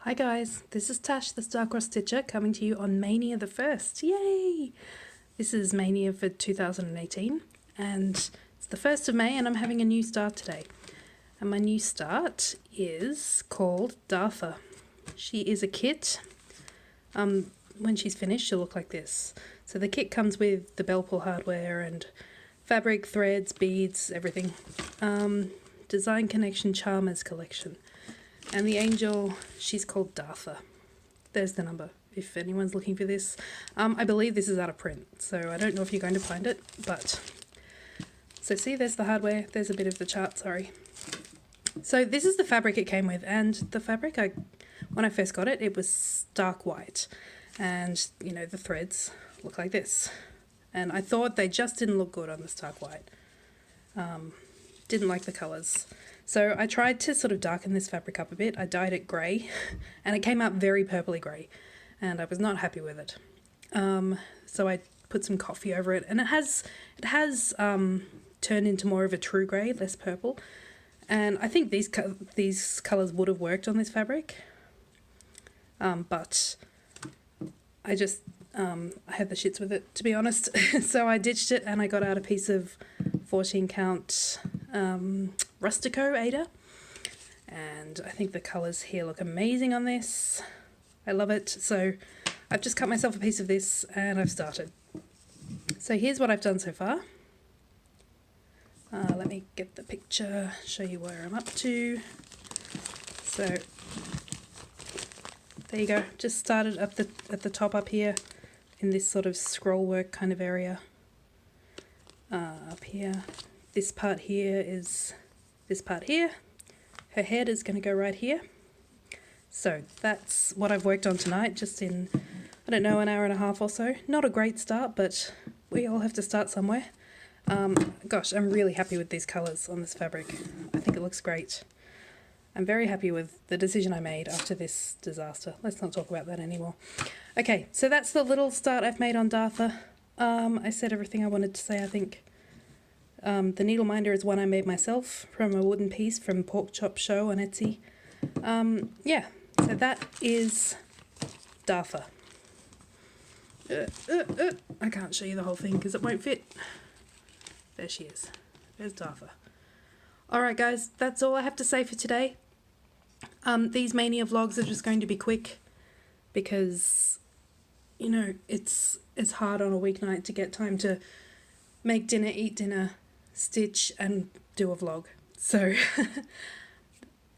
Hi guys, this is Tash the Star-Crossed Stitcher coming to you on Maynia the 1st. Yay! This is Maynia for 2018 and it's the 1st of May and I'm having a new start today. And my new start is called Dartha. She is a kit. When she's finished she'll look like this. So the kit comes with the bell pull hardware and fabric, threads, beads, everything. Design Connection Charmers collection. And the angel, she's called Dartha. There's the number, if anyone's looking for this. I believe this is out of print, so I don't know if you're going to find it, but... So see, there's the hardware, there's a bit of the chart, sorry. So this is the fabric it came with, and the fabric, when I first got it, it was stark white. And, you know, the threads look like this. And I thought they just didn't look good on the stark white. Didn't like the colours. So I tried to sort of darken this fabric up a bit. I dyed it grey and it came out very purpley grey and I was not happy with it. So I put some coffee over it and it has turned into more of a true grey, less purple. And I think these colours would have worked on this fabric. But I just, I had the shits with it, to be honest. So I ditched it and I got out a piece of 14 count Rustico Ada, and I think the colours here look amazing on this. I love it. So I've just cut myself a piece of this and I've started. So here's what I've done so far. Let me get the picture, show you where I'm up to. So there you go, just started up at the top up here in this sort of scroll work kind of area. Up here, this part here is this part here. Her head is going to go right here. So that's what I've worked on tonight, just in, I don't know, an hour and a half or so. Not a great start, but we all have to start somewhere. Gosh, I'm really happy with these colours on this fabric. I think it looks great. I'm very happy with the decision I made after this disaster. Let's not talk about that anymore. Okay, so that's the little start I've made on Dartha. I said everything I wanted to say, I think. The needle minder is one I made myself from a wooden piece from Pork Chop Show on Etsy. Yeah, so that is Dartha. I can't show you the whole thing because it won't fit. There she is. There's Dartha. Alright guys, that's all I have to say for today. These Maynia vlogs are just going to be quick because, you know, it's hard on a weeknight to get time to make dinner, eat dinner, stitch and do a vlog. So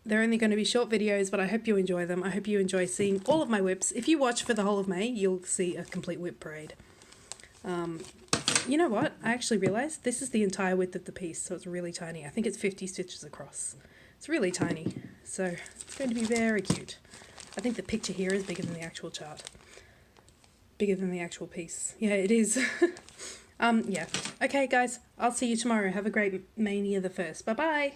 they're only going to be short videos, but I hope you enjoy them. I hope you enjoy seeing all of my whips. If you watch for the whole of May, you'll see a complete whip parade. You know what? I actually realised this is the entire width of the piece, so it's really tiny. I think it's 50 stitches across. It's really tiny, so it's going to be very cute. I think the picture here is bigger than the actual chart. Bigger than the actual piece. Yeah, it is. Yeah. Okay, guys, I'll see you tomorrow. Have a great Maynia the 1st. Bye-bye!